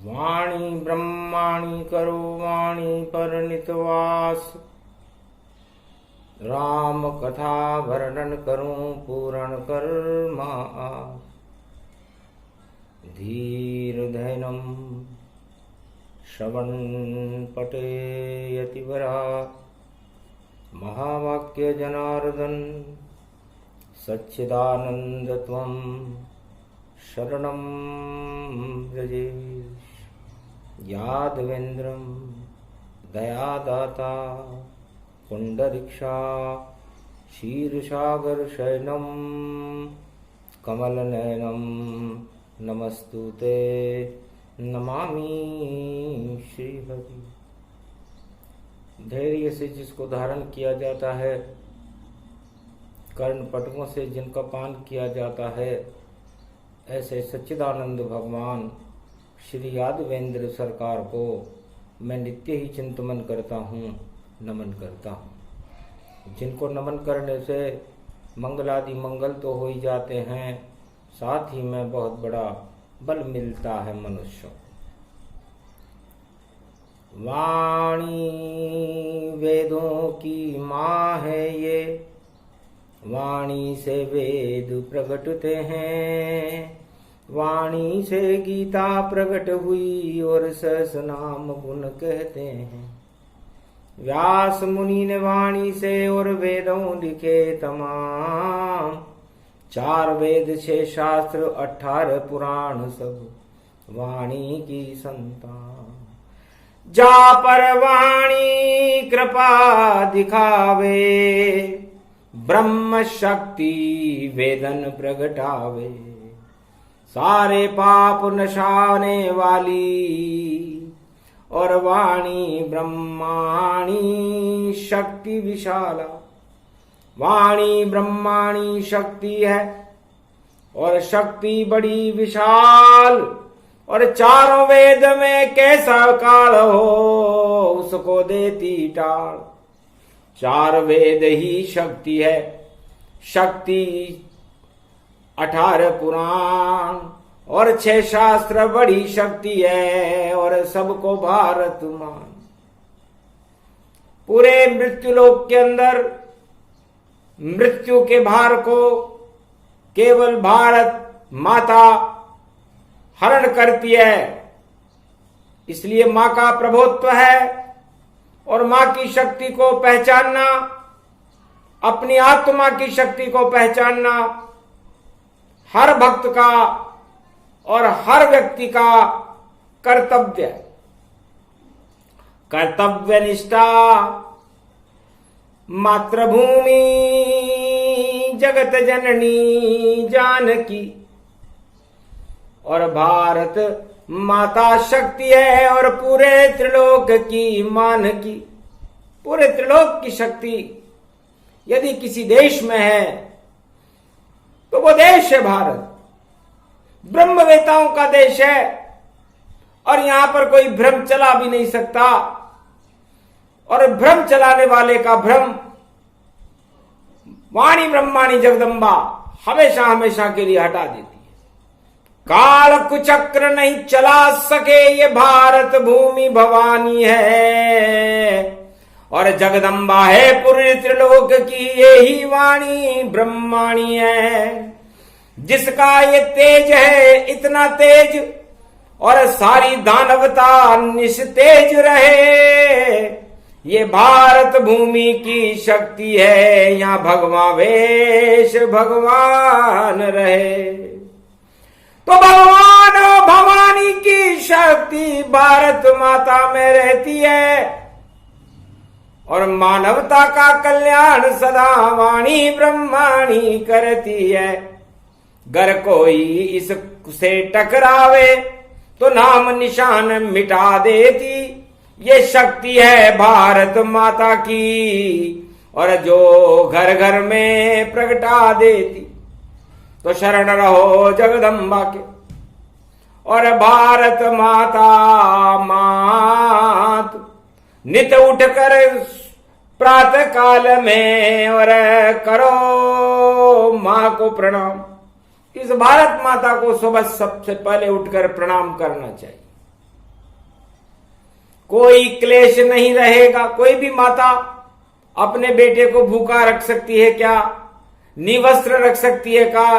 वाणी ब्रह्माणी करो वाणी पर नितवास। राम कथा वर्णन करूं पूर्ण कर्मा। धीर धैनम श्रवण पठेयतिवरा। महावाक्य जनार्दन सच्चिदानंद त्वं शरणं व्रजेश। यादवेन्द्रं दयादाता पुंडरीक्षा क्षीरसागर शयनं कमलनयनं नमस्तुते नमामि श्रीहरि। धैर्य से जिसको धारण किया जाता है, कर्ण पटकों से जिनका पान किया जाता है, ऐसे सच्चिदानंद भगवान श्री यादवेंद्र सरकार को मैं नित्य ही चिंतन करता हूँ, नमन करता हूँ। जिनको नमन करने से मंगलादि मंगल तो हो ही जाते हैं, साथ ही में बहुत बड़ा बल मिलता है मनुष्य। वाणी वेदों की माँ है ये, वाणी से वेद प्रकटते हैं। वाणी से गीता प्रकट हुई और सहस नाम गुण कहते हैं। व्यास मुनि ने वाणी से और वेदों लिखे तमाम। 4 वेद 6 शास्त्र 18 पुराण सब वाणी की संतान। जा पर वाणी कृपा दिखावे, ब्रह्म शक्ति वेदन प्रगटावे। सारे पाप नशाने वाली और वाणी ब्रह्माणी शक्ति विशाला। वाणी ब्रह्माणी शक्ति है और शक्ति बड़ी विशाल। और 4 वेद में कैसा काल हो उसको देती टाल। 4 वेद ही शक्ति है, शक्ति 18 पुराण और 6 शास्त्र बड़ी शक्ति है और सबको भारत मान। पूरे मृत्युलोक के अंदर मृत्यु के भार को केवल भारत माता हरण करती है। इसलिए मां का प्रभुत्व है और मां की शक्ति को पहचानना, अपनी आत्मा की शक्ति को पहचानना हर भक्त का और हर व्यक्ति का कर्तव्य है। कर्तव्य निष्ठा मातृभूमि जगत जननी जानकी। और भारत माता शक्ति है और पूरे त्रिलोक की मान की। पूरे त्रिलोक की शक्ति यदि किसी देश में है तो वो देश है भारत। ब्रह्मवेताओं का देश है और यहां पर कोई भ्रम चला भी नहीं सकता। और भ्रम चलाने वाले का भ्रम वाणी ब्रह्माणी जगदम्बा हमेशा हमेशा के लिए हटा देती है। काल कुचक्र नहीं चला सके ये भारत भूमि भवानी है। और जगदम्बा है पूरे त्रिलोक की यही वाणी ब्रह्माणी है। जिसका ये तेज है इतना तेज और सारी दानवता निस्तेज रहे। ये भारत भूमि की शक्ति है, यहाँ भगवान वेश भगवान रहे। तो भगवान और भवानी की शक्ति भारत माता में रहती है और मानवता का कल्याण सदा वाणी ब्रह्माणी करती है। गर कोई इससे टकरावे तो नाम निशान मिटा देती। ये शक्ति है भारत माता की और जो घर घर में प्रगटा देती। तो शरण रहो जगदम्बा के और भारत माता मात। नित उठकर प्रातः काल में और करो मां को प्रणाम। इस भारत माता को सुबह सबसे पहले उठकर प्रणाम करना चाहिए। कोई क्लेश नहीं रहेगा। कोई भी माता अपने बेटे को भूखा रख सकती है क्या? निवस्त्र रख सकती है क्या?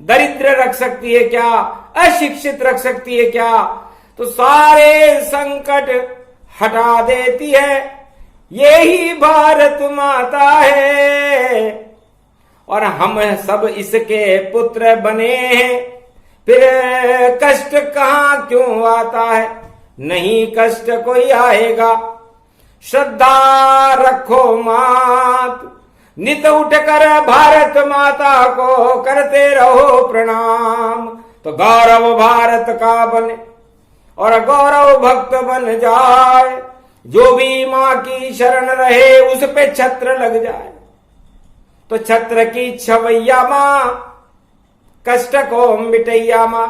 दरिद्र रख सकती है क्या? अशिक्षित रख सकती है क्या? तो सारे संकट हटा देती है। यही भारत माता है और हम सब इसके पुत्र बने हैं। फिर कष्ट कहां क्यों आता है? नहीं कष्ट कोई आएगा। श्रद्धा रखो मात, नित उठकर भारत माता को करते रहो प्रणाम। तो गौरव भारत का बने और गौरव भक्त बन जाए। जो भी माँ की शरण रहे उस पे छत्र लग जाए। तो छत्र की छवैया माँ, कष्ट को मिटैया माँ,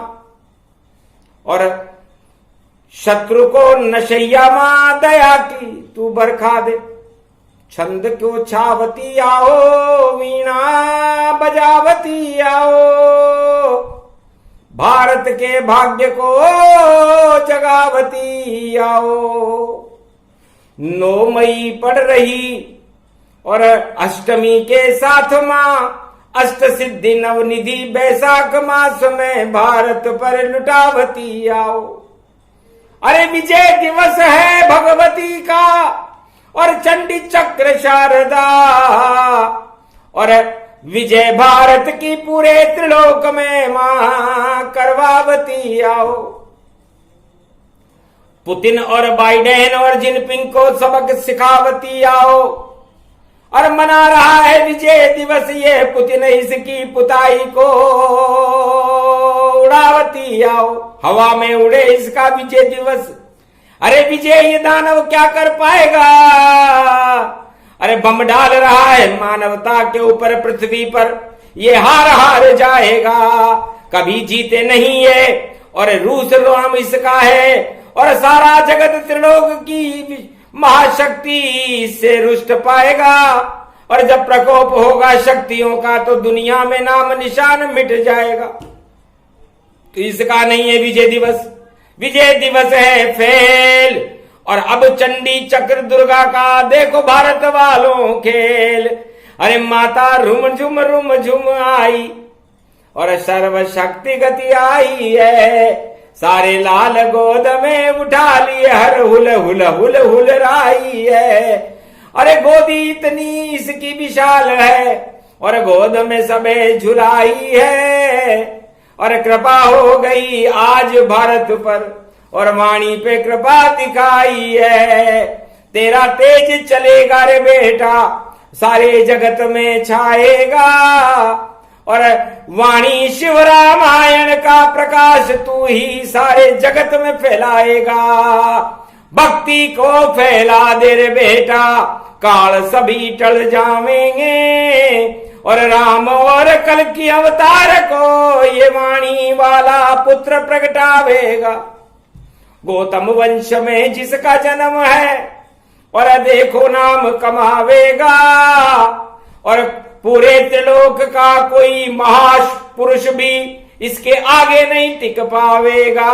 और शत्रु को नशैया माँ, दया की तू बरखा दे। छंद क्यों छावती आओ, वीणा बजावती आओ। भारत के भाग्य को जगावती आओ। 9 मई पड़ रही और अष्टमी के साथ माँ, अष्ट सिद्धि नवनिधि बैसाख मास में भारत पर लुटावती आओ। अरे विजय दिवस है भगवती का और चंडी चक्र शारदा, और विजय भारत की पूरे त्रिलोक में मां करवावती आओ। पुतिन और बाइडेन और जिनपिंग को सबक सिखावती आओ। और मना रहा है विजय दिवस ये पुतिन, इसकी पुताई को उड़ावती आओ। हवा में उड़े इसका विजय दिवस। अरे विजय ये दानव क्या कर पाएगा? अरे बम डाल रहा है मानवता के ऊपर, पृथ्वी पर ये हार हार जाएगा, कभी जीते नहीं है। और रूस रोम इसका है और सारा जगत त्रिलोक की महाशक्ति से रुष्ट पाएगा। और जब प्रकोप होगा शक्तियों का तो दुनिया में नाम निशान मिट जाएगा। तो इसका नहीं है विजय दिवस, विजय दिवस है फेल। और अब चंडी चक्र दुर्गा का देखो भारत वालों खेल। अरे माता रुम झुम आई और सर्वशक्ति गति आई है। सारे लाल गोद में उठा लिए, हर हुल हुल हुल हुल राई है। अरे गोदी इतनी इसकी विशाल है और गोद में सबे झुलाई है। और कृपा हो गई आज भारत पर और वाणी पे कृपा दिखाई है। तेरा तेज चलेगा रे बेटा, सारे जगत में छाएगा। और वाणी शिव रामायण का प्रकाश तू ही सारे जगत में फैलाएगा। भक्ति को फैला दे रे बेटा, काल सभी टल जावेंगे। और राम और कल की अवतार को ये वाणी वाला पुत्र प्रगटावेगा। गौतम वंश में जिसका जन्म है और देखो नाम कमावेगा। और पूरे त्रिलोक का कोई महापुरुष भी इसके आगे नहीं टिक पावेगा।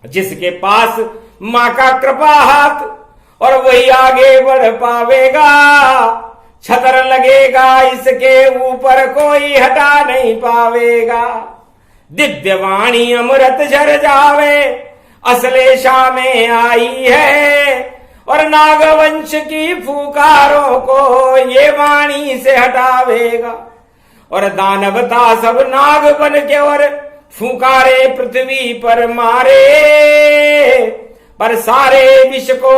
जिसके पास मां का कृपा हाथ और वही आगे बढ़ पावेगा। छतर लगेगा इसके ऊपर कोई हटा नहीं पावेगा। दिव्य वाणी अमृत झर जावे, अश्लेषा में आई है। और नागवंश की फूकारों को ये वाणी से हटावेगा। और दानवता सब नाग बन के और फूकारे पृथ्वी पर मारे। पर सारे विश्व को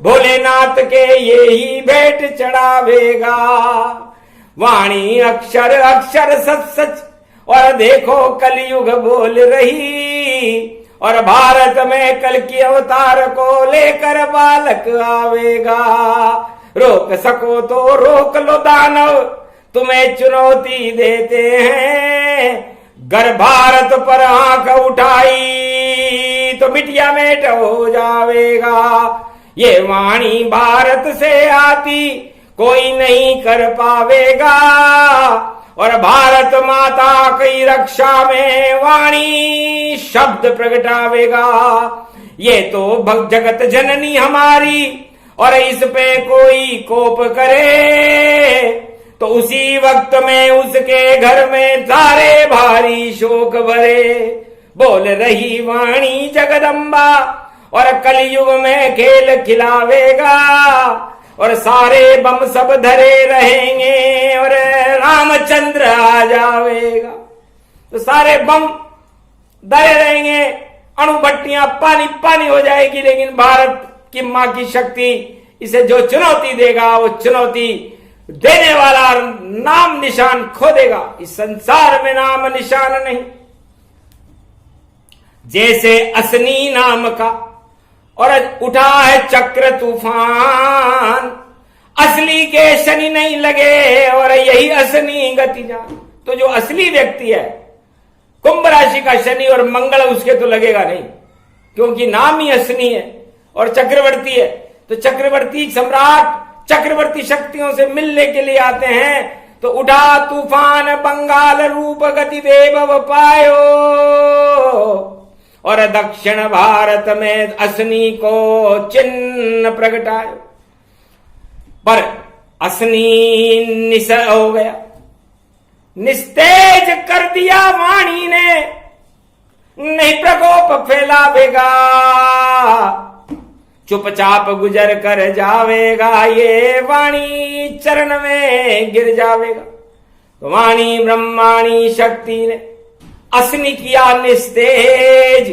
भोलेनाथ के ये ही भेंट चढ़ावेगा। वाणी अक्षर अक्षर सच सच और देखो कलयुग बोल रही। और भारत में कल की अवतार को लेकर बालक आवेगा। रोक सको तो रोक लो दानव, तुम्हें चुनौती देते हैं। गर भारत पर आंख उठाई तो मिटिया मेट हो जावेगा। ये वाणी भारत से आती कोई नहीं कर पावेगा। और भारत माता की रक्षा में वाणी शब्द प्रगटावेगा। ये तो जगत जननी हमारी, और इस पे कोई कोप करे तो उसी वक्त में उसके घर में सारे भारी शोक भरे। बोल रही वाणी जगदम्बा, और कलयुग में खेल खिलावेगा, और सारे बम सब धरे रहेंगे, और रामचंद्र आ जावेगा। तो सारे बम धरे रहेंगे, अणुभट्टियां पानी पानी हो जाएगी, लेकिन भारत की मां की शक्ति इसे जो चुनौती देगा, वो चुनौती देने वाला नाम निशान खो देगा। इस संसार में नाम निशान नहीं। जैसे असनी नाम का और उठा है चक्र तूफान, असली के शनि नहीं लगे, और यही असली गति जान। तो जो असली व्यक्ति है, कुंभ राशि का शनि और मंगल, उसके तो लगेगा नहीं, क्योंकि नाम ही असली है और चक्रवर्ती है। तो चक्रवर्ती सम्राट चक्रवर्ती शक्तियों से मिलने के लिए आते हैं। तो उठा तूफान बंगाल रूप गति देव पायो, और दक्षिण भारत में असनी को चिन्ह प्रगटायो। पर असनी निस हो गया, निस्तेज कर दिया वाणी ने, नहीं प्रकोप फैलावेगा, चुपचाप गुजर कर जावेगा, ये वाणी चरण में गिर जावेगा। तो वाणी ब्रह्माणी शक्ति ने असनी किया निस्तेज।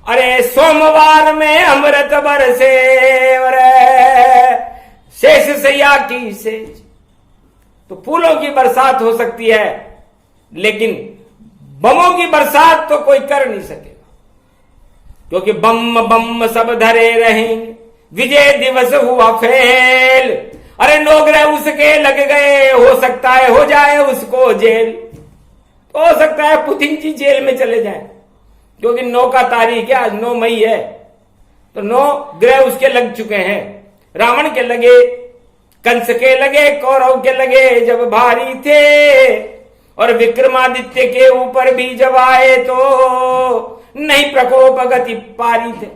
अरे सोमवार में अमृत बरसे, और शेष सैया की सेज। तो फूलों की बरसात हो सकती है, लेकिन बमों की बरसात तो कोई कर नहीं सकेगा, क्योंकि बम बम सब धरे रहेंगे। विजय दिवस हुआ फेल, अरे नौकरे उसके लग गए, हो सकता है हो जाए उसको जेल। हो सकता है पुतिन जी जेल में चले जाएं, क्योंकि 9 का तारीख है, आज 9 मई है। तो 9 ग्रह उसके लग चुके हैं। रावण के लगे, कंस के लगे, कौरव के लगे जब भारी थे, और विक्रमादित्य के ऊपर भी जब आए तो नहीं प्रकोप गति पारी थे।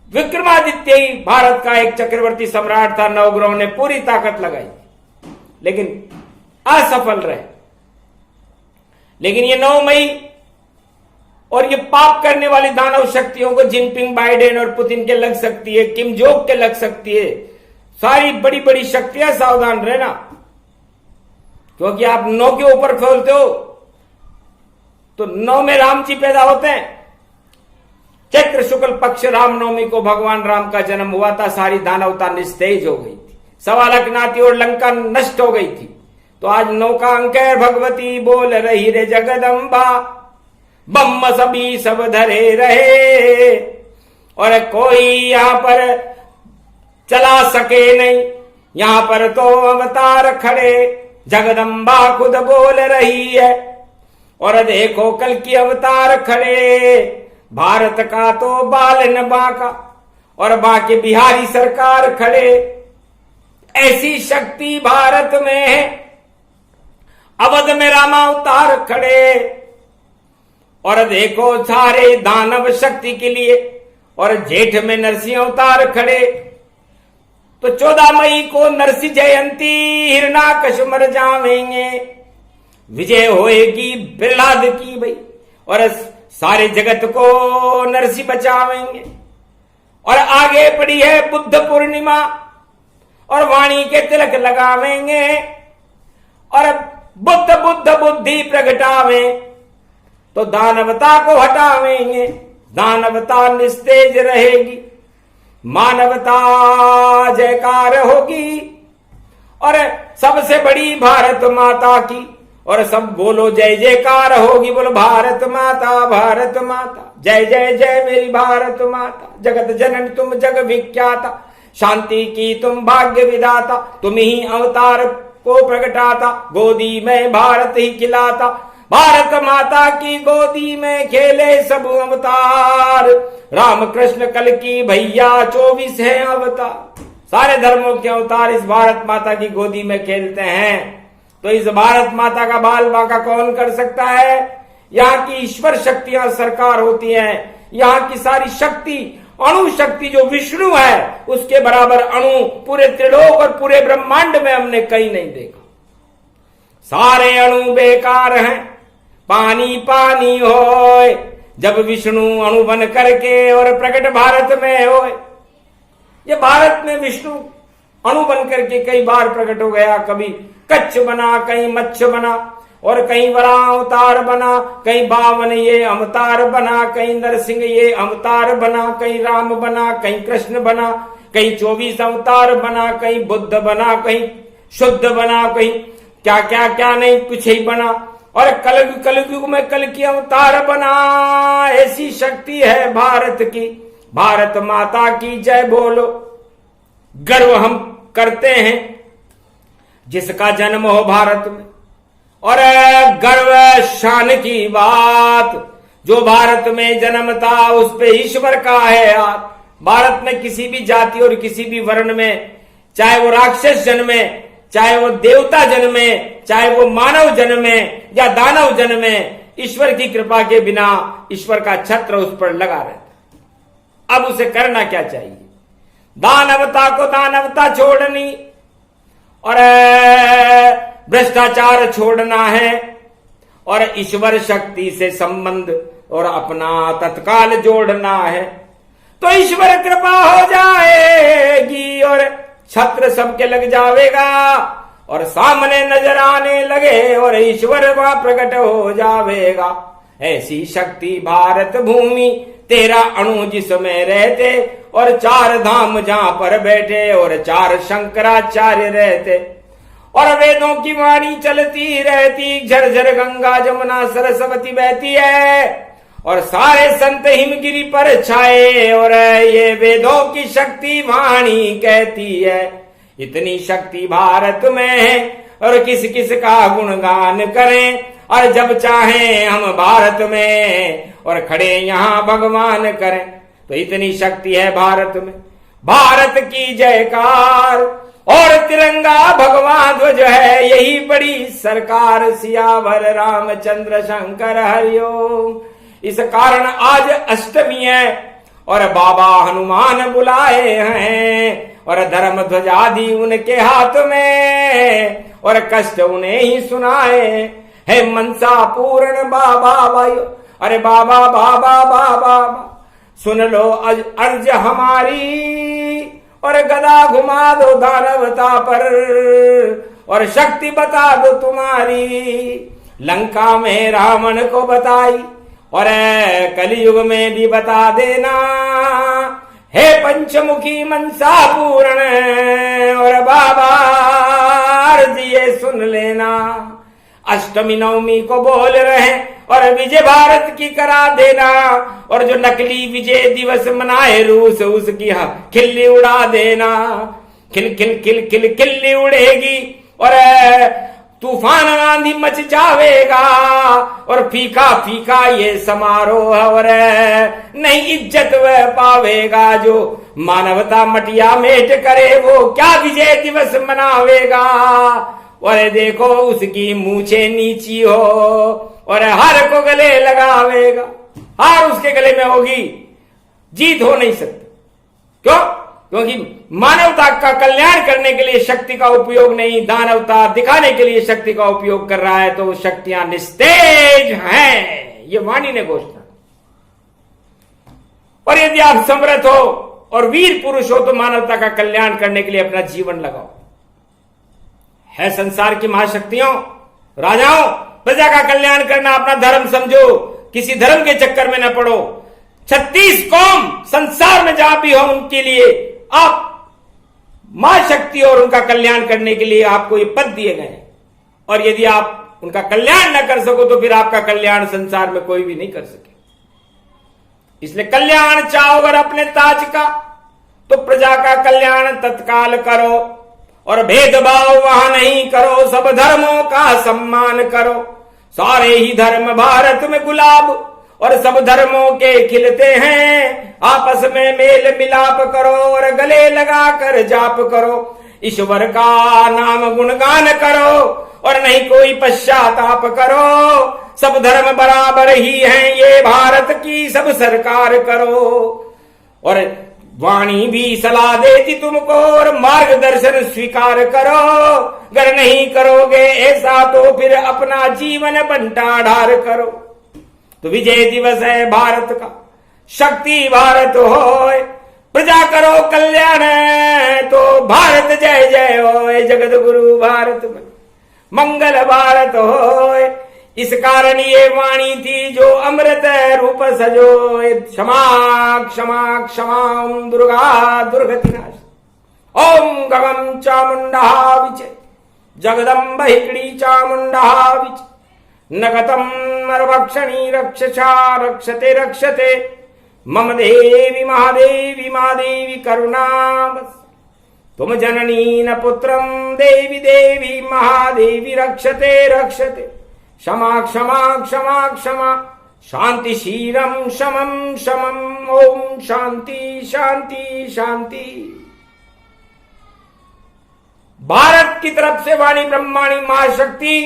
विक्रमादित्य ही भारत का एक चक्रवर्ती सम्राट था, नवग्रहों ने पूरी ताकत लगाई, लेकिन असफल रहे। लेकिन ये 9 मई और ये पाप करने वाली दानव शक्तियों को जिनपिंग, बाइडेन और पुतिन के लग सकती है, किम जोंग के लग सकती है। सारी बड़ी बड़ी शक्तियां सावधान रहना, क्योंकि आप 9 के ऊपर खोलते हो तो 9 में राम जी पैदा होते हैं। चैत्र शुक्ल पक्ष रामनवमी को भगवान राम का जन्म हुआ था। सारी दानवता निस्तेज हो गई थी, सवालक नाती और लंका नष्ट हो गई थी। तो आज 9 का अंक है। भगवती बोल रही रे जगदम्बा, बम सभी सब धरे रहे, और कोई यहां पर चला सके नहीं। यहां पर तो अवतार खड़े, जगदम्बा खुद बोल रही है, और देखो कल की अवतार खड़े। भारत का तो बाल न बांका, और बाकी बिहारी सरकार खड़े। ऐसी शक्ति भारत में है। अवध में रामावतार खड़े, और देखो सारे दानव शक्ति के लिए, और जेठ में नरसिंह अवतार खड़े। तो 14 मई को नरसी जयंती, हिरणाकश मर जावेंगे, विजय होएगी प्रहलाद की भाई, और सारे जगत को नरसी बचावेंगे। और आगे पड़ी है बुद्ध पूर्णिमा, और वाणी के तिलक लगावेंगे, और बुद्ध बुद्ध बुद्धि प्रगटावे, तो दानवता को हटावेंगे। दानवता निस्तेज रहेगी, मानवता जयकार होगी, और सबसे बड़ी भारत माता की, और सब बोलो जय जयकार होगी। बोलो भारत माता, भारत माता, जय जय जय मेरी भारत माता। जगत जनन तुम जग विख्याता, शांति की तुम भाग्य विदाता। तुम ही अवतार को प्रगटाता, गोदी में भारत ही खिलाता। भारत माता की गोदी में खेले सब अवतार, राम कृष्ण कल की भैया 24 है अवतार। सारे धर्मों के अवतार इस भारत माता की गोदी में खेलते हैं, तो इस भारत माता का बाल बांका कौन कर सकता है? यहाँ की ईश्वर शक्तियां सरकार होती हैं। यहाँ की सारी शक्ति, अणु शक्ति जो विष्णु है उसके बराबर अणु पूरे त्रिलोक और पूरे ब्रह्मांड में हमने कहीं नहीं देखा। सारे अणु बेकार हैं, पानी पानी होए। जब विष्णु अणु बन करके और प्रकट भारत में होए। ये भारत में विष्णु अणु बन करके कई बार प्रकट हो गया। कभी कच्छ बना, कहीं मच्छ बना, और कहीं वराह अवतार बना, कहीं बावन ये अवतार बना, कहीं नरसिंह ये अवतार बना, कहीं राम बना, कहीं कृष्ण बना, कहीं 24 अवतार बना, कहीं बुद्ध बना, कहीं शुद्ध बना, कहीं क्या क्या क्या नहीं कुछ ही बना, और कलयुग में कल की अवतार बना। ऐसी शक्ति है भारत की। भारत माता की जय बोलो। गर्व हम करते हैं जिसका जन्म हो भारत में, और गर्व शान की बात, जो भारत में जन्मता उस पे ईश्वर का है हाथ। भारत में किसी भी जाति और किसी भी वर्ण में, चाहे वो राक्षस जन्मे, चाहे वो देवता जन्मे, चाहे वो मानव जन्मे या दानव जन्मे, ईश्वर की कृपा के बिना ईश्वर का छत्र उस पर लगा रहता। अब उसे करना क्या चाहिए? दानवता को दानवता छोड़नी और भ्रष्टाचार छोड़ना है, और ईश्वर शक्ति से संबंध और अपना तत्काल जोड़ना है, तो ईश्वर कृपा हो जाएगी और छत्र सबके लग जावेगा और सामने नजर आने लगे और ईश्वर वहां प्रकट हो जावेगा। ऐसी शक्ति भारत भूमि, 13 अणु जिसमें रहते, और 4 धाम जहां पर बैठे, और 4 शंकराचार्य रहते, और वेदों की वाणी चलती रहती, झरझर गंगा जमुना सरस्वती बहती है, और सारे संत हिमगिरी पर छाए, और ये वेदों की शक्ति वाणी कहती है। इतनी शक्ति भारत में है, और किस किस का गुणगान करें, और जब चाहें हम भारत में और खड़े यहाँ भगवान करें। तो इतनी शक्ति है भारत में। भारत की जयकार, और तिरंगा भगवान ध्वज है, यही बड़ी सरकार। सियावर रामचंद्र शंकर हरिओम। इस कारण आज अष्टमी है और बाबा हनुमान बुलाए हैं, और धर्म ध्वज आदि उनके हाथ में, और कष्ट उन्हें ही सुनाए है। मनसा पूर्ण बाबा वायु, अरे बाबा बाबा बाबा सुन लो अर्ज हमारी, और गदा घुमा दो दानवता पर, और शक्ति बता दो तुम्हारी। लंका में रावण को बताई, और कलयुग में भी बता देना। हे पंचमुखी मनसा पूर्ण, और बाबा अर्ज ये सुन लेना। अष्टमी नवमी को बोल रहे, और विजय भारत की करा देना, और जो नकली विजय दिवस मनाए रूस, उसकी खिल्ली उड़ा देना। खिल खिल खिल खिल खिल्ली उड़ेगी, और तूफान आंधी मच जावेगा, और फीका फीका ये समारोह, और नहीं इज्जत वह पावेगा। जो मानवता मटिया मेट करे, वो क्या विजय दिवस मनावेगा। और देखो उसकी मूछे नीची हो, और हार को गले लगावेगा। हार उसके गले में होगी, जीत हो नहीं सकती। क्यों? क्योंकि मानवता का कल्याण करने के लिए शक्ति का उपयोग नहीं, दानवता दिखाने के लिए शक्ति का उपयोग कर रहा है, तो वो शक्तियां निस्तेज हैं। ये वाणी ने घोषणा। और यदि आप समर्थ हो और वीर पुरुष हो, तो मानवता का कल्याण करने के लिए अपना जीवन लगाओ। है संसार की महाशक्तियों, राजाओं, प्रजा का कल्याण करना अपना धर्म समझो, किसी धर्म के चक्कर में न पड़ो। 36 कौम संसार में जहां भी हो, उनके लिए आप मां शक्ति और उनका कल्याण करने के लिए आपको ये पद दिए गए। और यदि आप उनका कल्याण न कर सको, तो फिर आपका कल्याण संसार में कोई भी नहीं कर सके। इसलिए कल्याण चाहो अगर अपने ताज का, तो प्रजा का कल्याण तत्काल करो, और भेदभाव वहां नहीं करो। सब धर्मों का सम्मान करो। सारे ही धर्म भारत में गुलाब, और सब धर्मों के खिलते हैं। आपस में मेल मिलाप करो, और गले लगा कर जाप करो। ईश्वर का नाम गुणगान करो और नहीं कोई पश्चाताप करो। सब धर्म बराबर ही हैं, ये भारत की सब सरकार करो। और वाणी भी सलाह देती तुमको और मार्गदर्शन स्वीकार करो। अगर नहीं करोगे ऐसा तो फिर अपना जीवन बंटाढार करो। तो विजय दिवस है भारत का, शक्ति भारत होए, प्रजा करो कल्याण, तो भारत जय जय होए। जगत गुरु भारत में मंगल भारत होए। इस कारण ये वाणी थी जो अमृत रूप सजोए। क्षमा क्षमा क्षमा दुर्गा दुर्गति नाश। ओम गगम चामुंडा विचे जगदम्ब हिकड़ी चामुंडा विचे नगतम नरभक्षणी रक्षसा रक्षते रक्षते मम देवी महादेवी महादेवी करुणा बस। तुम जननी न पुत्रम देवी देवी महादेवी रक्षते रक्षते। क्षमा क्षमा क्षमा क्षमा शांति शीरम शमम शमम। ओम शांति शांति शांति। भारत की तरफ से वाणी ब्रह्माणी महाशक्ति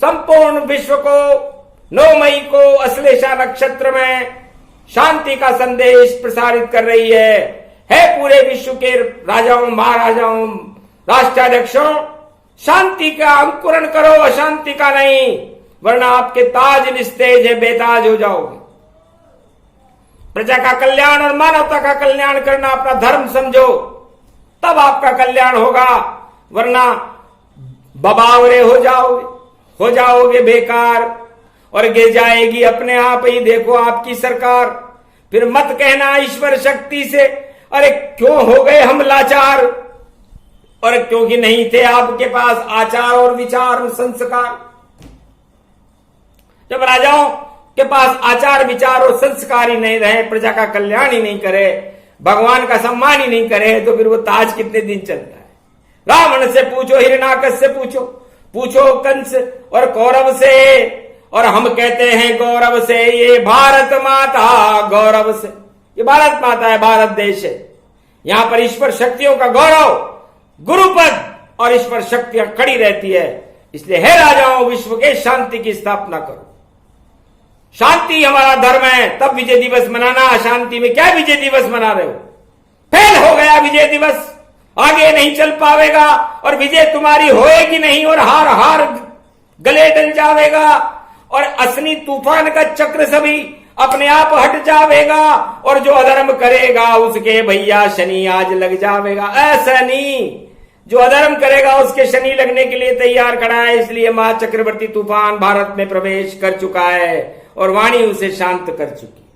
संपूर्ण विश्व को 9 मई को अश्लेषा नक्षत्र में शांति का संदेश प्रसारित कर रही है पूरे विश्व के राजाओं महाराजाओं राष्ट्राध्यक्षों, शांति का अंकुरण करो, अशांति का नहीं, वरना आपके ताज निस्तेज है, बेताज हो जाओगे। प्रजा का कल्याण और मानवता का कल्याण करना अपना धर्म समझो, तब आपका कल्याण होगा, वरना बबावरे हो जाओगे बेकार और गिर जाएगी अपने आप ही। देखो आपकी सरकार। फिर मत कहना ईश्वर शक्ति से अरे क्यों हो गए हम लाचार, और क्योंकि नहीं थे आपके पास आचार और विचार संस्कार। जब राजाओं के पास आचार विचार और संस्कार ही नहीं रहे, प्रजा का कल्याण ही नहीं करे, भगवान का सम्मान ही नहीं करे, तो फिर वो ताज कितने दिन चलता है। रावण से पूछो, हिरण्याकश से पूछो कंस और कौरव से, और हम कहते हैं गौरव से। ये भारत माता गौरव से, ये भारत माता है, भारत देश है। यहां पर ईश्वर शक्तियों का गौरव, गुरुपद और ईश्वर शक्तियां खड़ी रहती है। इसलिए हे राजाओं, विश्व के शांति की स्थापना करो। शांति हमारा धर्म है, तब विजय दिवस मनाना। अशांति में क्या विजय दिवस मना रहे हो? फेल हो गया विजय दिवस, आगे नहीं चल पावेगा और विजय तुम्हारी होएगी नहीं, और हार हार गले डल जावेगा और असली तूफान का चक्र सभी अपने आप हट जावेगा, और जो अधर्म करेगा उसके भैया शनि आज लग जावेगा। शनि जो अधर्म करेगा उसके शनि लगने के लिए तैयार खड़ा है। इसलिए महाचक्रवर्ती तूफान भारत में प्रवेश कर चुका है और वाणी उसे शांत कर चुकी है।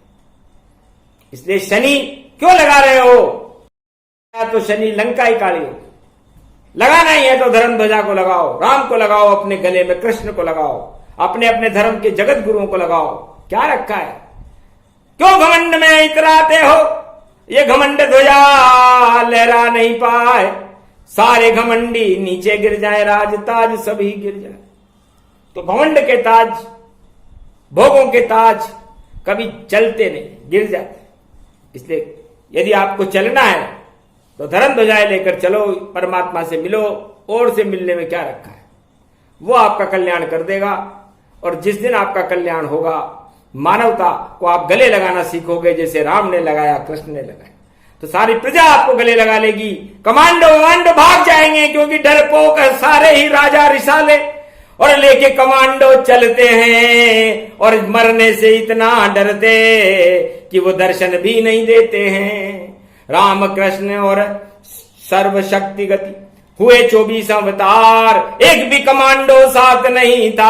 इसलिए शनि क्यों लगा रहे हो? तो शनि लंका ही काली हो। लगाना ही है तो धर्म ध्वजा को लगाओ, राम को लगाओ अपने गले में, कृष्ण को लगाओ, अपने अपने धर्म के जगत गुरुओं को लगाओ। क्या रखा है? क्यों घमंड में इतराते हो? ये घमंड ध्वजा लहरा नहीं पाए, सारे घमंडी नीचे गिर जाए, राज ताज सभी गिर जाए। तो घमंड के ताज, भोगों के ताज कभी चलते नहीं, गिर जाते। इसलिए यदि आपको चलना है तो धर्म ध्वजाएं लेकर चलो, परमात्मा से मिलो। और से मिलने में क्या रखा है? वो आपका कल्याण कर देगा। और जिस दिन आपका कल्याण होगा, मानवता को आप गले लगाना सीखोगे, जैसे राम ने लगाया, कृष्ण ने लगाया, तो सारी प्रजा आपको गले लगा लेगी। कमांडो वमांडो भाग जाएंगे, क्योंकि डरपोक सारे ही राजा रिसाले और लेके कमांडो चलते हैं, और मरने से इतना डरते कि वो दर्शन भी नहीं देते हैं। राम कृष्ण और सर्वशक्ति गति हुए 24 अवतार, एक भी कमांडो साथ नहीं था,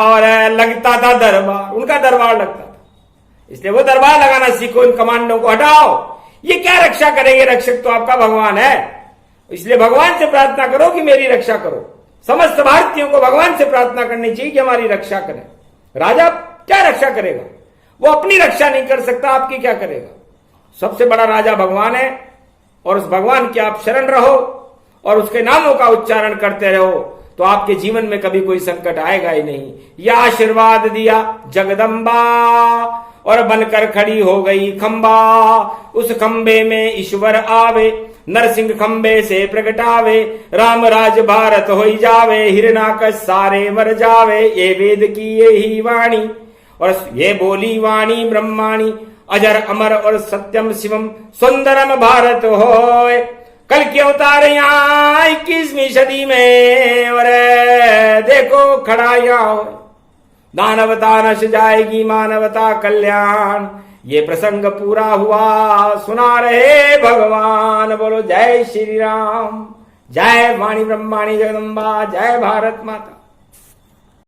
और लगता था दरबार, उनका दरबार लगता था। इसलिए वो दरबार लगाना सीखो, इन कमांडो को हटाओ। ये क्या रक्षा करेंगे? रक्षक तो आपका भगवान है। इसलिए भगवान से प्रार्थना करो कि मेरी रक्षा करो। समस्त भारतीयों को भगवान से प्रार्थना करनी चाहिए कि हमारी रक्षा करें। राजा क्या रक्षा करेगा? वो अपनी रक्षा नहीं कर सकता, आपकी क्या करेगा? सबसे बड़ा राजा भगवान है, और उस भगवान की आप शरण रहो और उसके नामों का उच्चारण करते रहो, तो आपके जीवन में कभी कोई संकट आएगा ही नहीं। यह आशीर्वाद दिया जगदम्बा, और बनकर खड़ी हो गई खंबा। उस खंबे में ईश्वर आवे, नरसिंह खंबे से प्रगटावे, राम राज भारत होई जावे, हिरणाकश सारे मर जावे, ये वेद की यही वाणी और ये बोली वाणी ब्रह्माणी, अजर अमर और सत्यम शिवम सुंदरम भारत होय। कल के अवतार यहाँ 21वीं सदी में, और देखो खड़ा यहाँ दानवता नश जाएगी मानवता कल्याण, ये प्रसंग पूरा हुआ सुना रहे भगवान। बोलो जय श्री राम, जय वाणी ब्रह्माणी जगदम्बा, जय भारत माता।